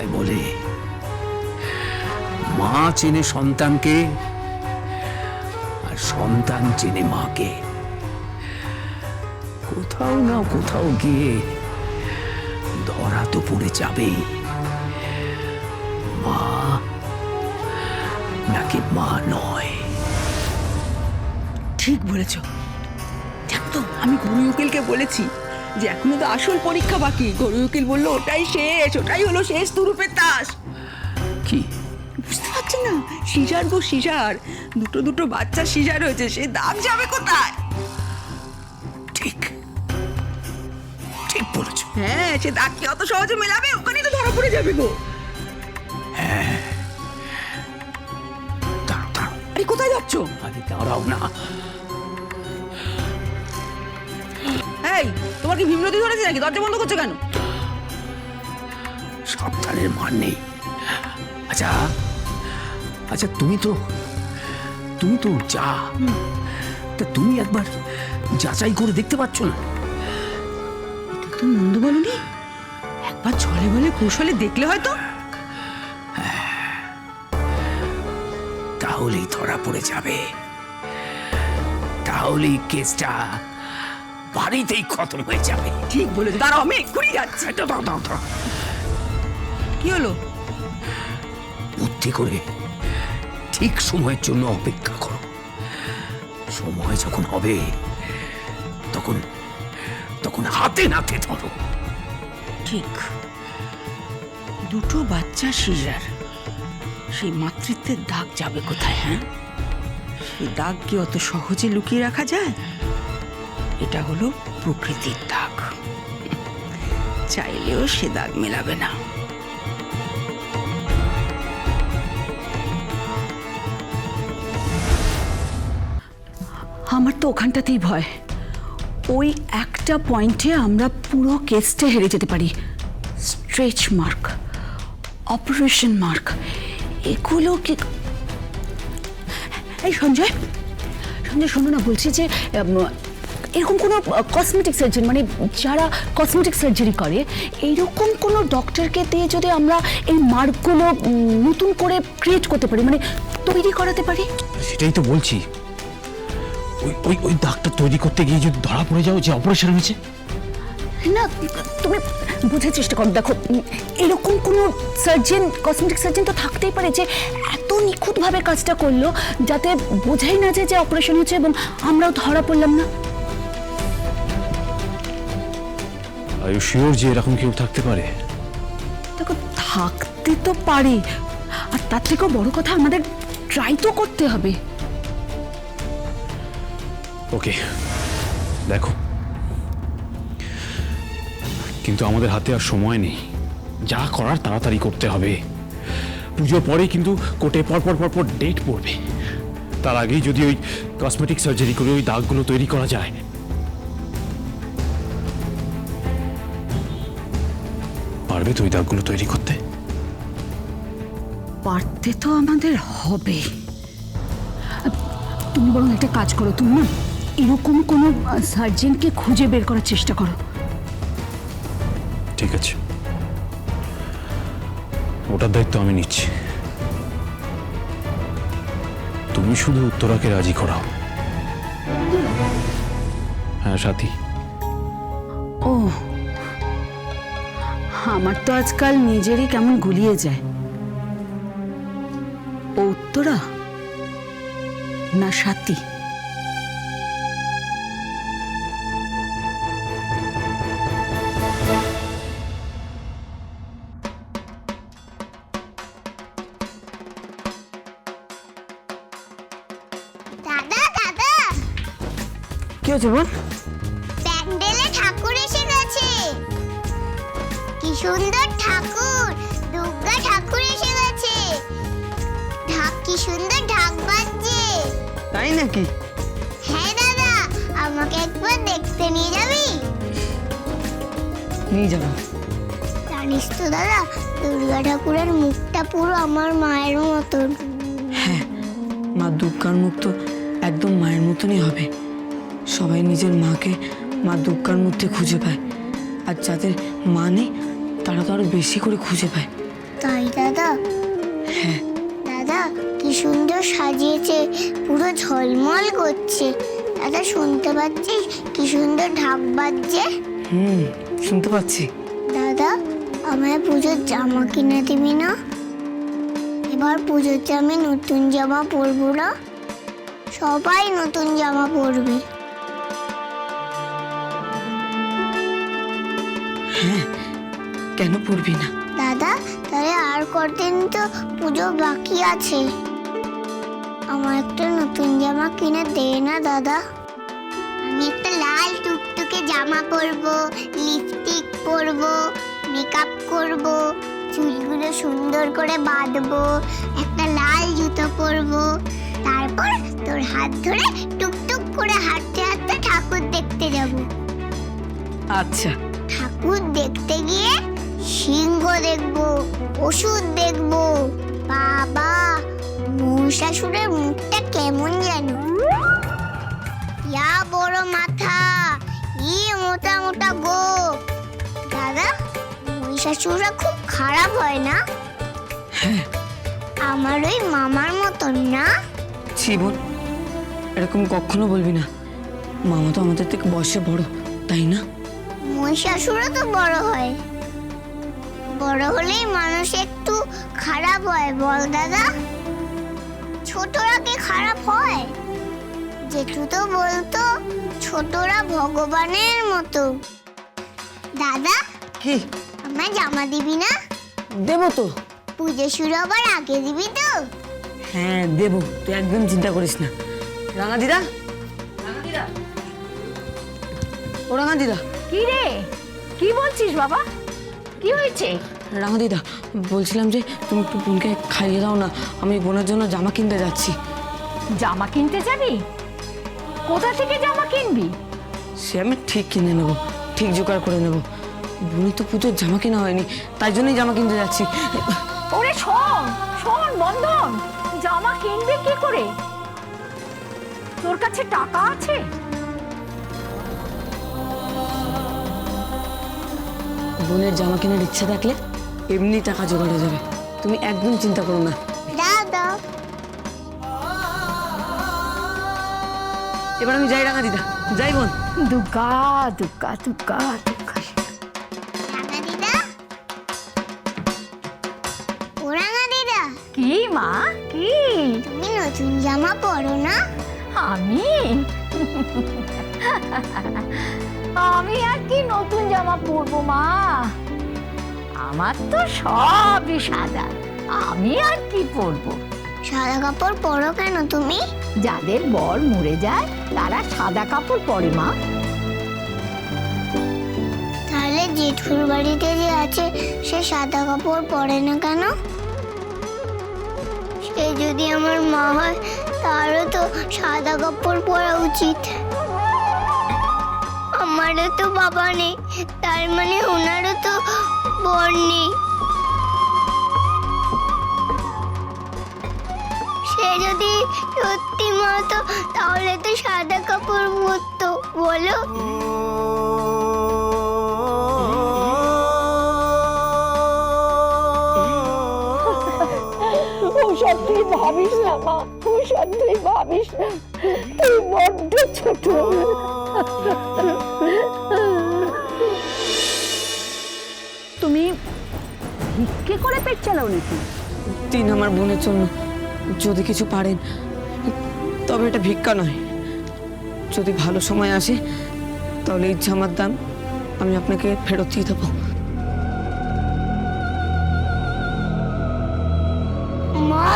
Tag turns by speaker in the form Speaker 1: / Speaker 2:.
Speaker 1: কথায় বলে, মা চেনে সন্তানকে আর সন্তান চেনে মাকে। কোথাও না কোথাও গিয়ে ধরা তো পড়ে যাবেই, মা নাকি মা নয়।
Speaker 2: ঠিক বলেছ। দেখ তো, আমি গরু উকিলকে বলেছি যে এখনো তো আসল পরীক্ষা বাকি। গরু উকিল বললো ওটাই শেষ, ওটাই হলো শেষ তুরুপের তাস।
Speaker 1: কি
Speaker 2: বুঝতে পারছি না, সিজার গো সিজার, দুটো দুটো বাচ্চা সিজার হয়েছে, সে দাগ যাবে কোথায়?
Speaker 1: ঠিক ঠিক বলেছ।
Speaker 2: হ্যাঁ, সে দাগ কি অত সহজে মেলাবে? ওখানেই তো ধরা পড়ে যাবে গো।
Speaker 1: দাঁড়াও দাঁড়াও,
Speaker 2: আরে কোথায় যাচ্ছ?
Speaker 1: আরে দাঁড়াও না।
Speaker 2: এই, তোমার কি ভীমরতি ধরেছে নাকি? দরজা বন্ধ করছো কেন?
Speaker 1: সাবধানের মান নেই। আচ্ছা আচ্ছা, তুমি তো যা, তা তুমি একবার যাচাই করে দেখতে পাচ্ছ না?
Speaker 2: এটা তো মন্দ বলনি, একবার ছলে বলে কৌশলে দেখলে হয়তো।
Speaker 1: তাহলেই ধরা পড়ে যাবে, তাহলেই কেসটা বাড়িতেই খতম হয়ে যাবে।
Speaker 2: ঠিক বলেছো, দাঁড়াও আমি এক্ষুনি যাচ্ছি।
Speaker 1: দাও দাও দাও,
Speaker 2: কি হলো?
Speaker 1: বুদ্ধি করে ঠিক সময়ের জন্য অপেক্ষা করো। সময় যখন হবে তখন তখন হাতে নাতে ধরো।
Speaker 2: ঠিক, দুটো বাচ্চা সিজার, সেই মাতৃত্বের দাগ যাবে কোথায়? হ্যাঁ, সেই দাগ কি অত সহজে লুকিয়ে রাখা যায়? এটা হলো প্রকৃতির দাগ, চাইলেও সে দাগ মেলাবে না। আমার তো ওখানটাতেই ভয়, ওই একটা পয়েন্টে আমরা পুরো কেসটা হেরে যেতে পারি। স্ট্রেচ মার্ক, অপারেশন মার্ক, এগুলো কি? এই সঞ্জয়, শোনো না, বলছি যে এরকম কোনো কসমেটিক সার্জন, মানে যারা কসমেটিক সার্জারি করে, এইরকম কোনো ডক্টরকে দিয়ে যদি আমরা এই মার্কগুলো নতুন করে ক্রিয়েট করতে পারি, মানে তৈরি করাতে পারি।
Speaker 3: সেটাই তো বলছি, ওই দাগটা তৈরি করতে গিয়ে যদি ধরা পড়ে যাও যে অপারেশন হয়েছে।
Speaker 2: না, তুমি বোঝার চেষ্টা করো। দেখো, এরকম কোনো সার্জন, কসমেটিক সার্জন তো থাকতেই পারে যে এত নিখুঁতভাবে কাজটা করলো যাতে বোঝাই না যে অপারেশন হয়েছে এবং আমরাও ধরা পড়লাম না।
Speaker 3: আর ইউ শিওর যে এরকম কেউ থাকতে পারে?
Speaker 2: দেখো, থাকতে তো পারে, আর তার থেকেও বড় কথা আমাদের ট্রাই তো করতে হবে।
Speaker 3: ওকে, দেখো, কিন্তু আমাদের হাতে আর সময় নেই, যা করার তাড়াতাড়ি করতে হবে। পুজোর পরেই কিন্তু কোর্টে পর ডেট পড়বে, তার আগেই যদি ওই কসমেটিক সার্জারি করে ওই দাগগুলো তৈরি করা যায়। পারবে তো ওই দাগগুলো তৈরি করতে?
Speaker 2: পারতে তো আমাদের হবে। তুমি বরং একটা কাজ করো, তুমি না এরকম কোনো সার্জনকে খুঁজে বের করার চেষ্টা করো।
Speaker 3: ঠিক আছে, ওটার দায়িত্ব আমি নিচ্ছি। তুমি শুধু উত্তরাকে রাজি করাও। হ্যাঁ সাথী।
Speaker 2: ও, আমার তো আজকাল নিজেরই কেমন গুলিয়ে যায়। ও উত্তরা না সাথী?
Speaker 4: দাদা দাদা,
Speaker 2: কি হয়েছে বল?
Speaker 4: প্যান্ডেলে ঠাকুর এসে গেছে। কি সুন্দর ঠাকুর, দুর্গা ঠাকুর এসে গেছে। ঢাক, কি সুন্দর ঢাক বাজছে।
Speaker 2: তাই নাকি?
Speaker 4: হ্যাঁ দাদা, আমাকে একবার দেখতে নিয়ে যাবি?
Speaker 2: নিয়ে যাবো।
Speaker 4: জানিস তো দাদা, দুর্গা ঠাকুরের মুখটা পুরো আমার মায়ের মতন।
Speaker 5: হ্যাঁ, মা দুর্গার মুখ তো একদম মায়ের মতনই হবে। সবাই নিজের মাকে মা দুর্গার মধ্যে খুঁজে পায়, আর যাদের মা নেই তারা তো আরো বেশি করে খুঁজে পায়।
Speaker 4: তাই দাদা?
Speaker 5: হ্যাঁ।
Speaker 4: দাদা কি সুন্দর সাজিয়েছে, পুরো ঝলমল করছে। দাদা শুনতে পাচ্ছিস কি সুন্দর ঢাক বাজছে?
Speaker 5: শুনতে পাচ্ছি।
Speaker 4: দাদা আমায় পুজোর জামা কিনে দিবি না? এবার পুজোতে আমি নতুন জামা পরবো না, সবাই নতুন জামা পরবে।
Speaker 5: কেন পড়বি না?
Speaker 4: দাদা তাহলে আর কদিন তো পুজো বাকি আছে, আমার একটা নতুন জামা কিনে দে না দাদা। আমি একটা লাল টুকটুকে জামা পরবো, লিপস্টিক পরবো, মেকআপ করবো, চুলগুলো সুন্দর করে বাঁধবো, একটা লাল জুতো পরবো, তারপর তোর হাত ধরে টুকটুক করে হাঁটতে হাঁটতে ঠাকুর দেখতে যাব।
Speaker 5: আচ্ছা।
Speaker 4: ঠাকুর দেখতে গিয়ে সিংহ দেখবো, ওষুধ দেখবো। বাবা, মহিষাসুরের মুখটা কেমন যেন, ইয়া বড় মাথা, ই মোটা মোটা গোপ। দাদা মহিষাসুররা খুব খারাপ হয় না? আমার ওই মামার মতন না?
Speaker 5: ছি বোন, এরকম কখনো বলবি না। মামা তো আমাদের থেকে বয়সে বড়, তাই না?
Speaker 4: মহিষাসুরও তো বড় হয়, বড় হলেই মানুষ একটু খারাপ হয় বল দাদা? ছোটরা কি খারাপ হয়? জেঠু তো বলতো ছোটরা ভগবানের মতো। দাদা
Speaker 5: কি?
Speaker 4: আমায় জামা দিবি না?
Speaker 5: দেবো তো।
Speaker 4: পুজো শুরু হবার আগে দিবি তো?
Speaker 5: হ্যাঁ দেবো, তুই একদম চিন্তা করিস না। রাঙা দিদা, ও রাঙা দিদা।
Speaker 2: কি রে, কি বলছিস বাবা? কি হয়েছে?
Speaker 5: রাঙা দিদা, বলছিলাম যে তুমি একটু বোনকে খাইয়ে দাও না, আমি বোনের জন্য জামা কিনতে যাচ্ছি।
Speaker 2: জামা কিনতে যাবি? কোথা থেকে জামা কিনবি?
Speaker 5: সে আমি ঠিক কিনে নেবো, ঠিক জোগাড় করে নেবো। বোনের তো পুজোর জামা কেনা হয়নি, তাই জন্যই জামা কিনতে যাচ্ছি।
Speaker 2: ওরে শোন শোন বন্ধন, জামা কিনবি কি করে? তোর কাছে টাকা আছে?
Speaker 5: বোনের জামা কেনার ইচ্ছা থাকলে এমনি টাকা জোগাড় হয়ে যাবে, তুমি একদম চিন্তা করো না।
Speaker 4: দাদা
Speaker 5: এবার আমি যাই রাঙা দিদা, যাই বোন।
Speaker 2: দুর্গা দুর্গা দুর্গা দুর্গা।
Speaker 4: রাঙা দিদা, ও রাঙা দিদা,
Speaker 2: কি মা, কি?
Speaker 4: তুমি নতুন জামা পরো না?
Speaker 2: আমি আমি আর কি নতুন জামা পরবো মা? আমার তো সবই সাদা, আমি আর কি পরবো?
Speaker 4: সাদা কাপড় পরো কেন তুমি?
Speaker 2: যাদের বর মরে যায় তারা সাদা কাপড় পরে মা।
Speaker 4: তাহলে জেঠুর বাড়িতে যে আছে সে সাদা কাপড় পরে না কেন? সে যদি আমার মা হয় তারও তো সাদা কাপড় পরা উচিত। আমারও তো বাবা নেই, তার মানে ওনারও তো বর নেই। সে যদি সত্যি মা তো তাহলে তো সাদা কাপড় পরতো, বলো?
Speaker 2: ওসব তুই ভাবিস না মা, ওসব তুই ভাবিস না, তুই বড্ড ছোট। তুমি ভিক্ষে করে পেট চালাও নাকি?
Speaker 5: দিন আমার বোনের জন্য যদি কিছু পারেন, তবে এটা ভিক্ষা নয়। যদি ভালো সময় আসে তাহলে এই জামার দাম আমি আপনাকে ফেরত দিয়ে দেবো।
Speaker 4: মা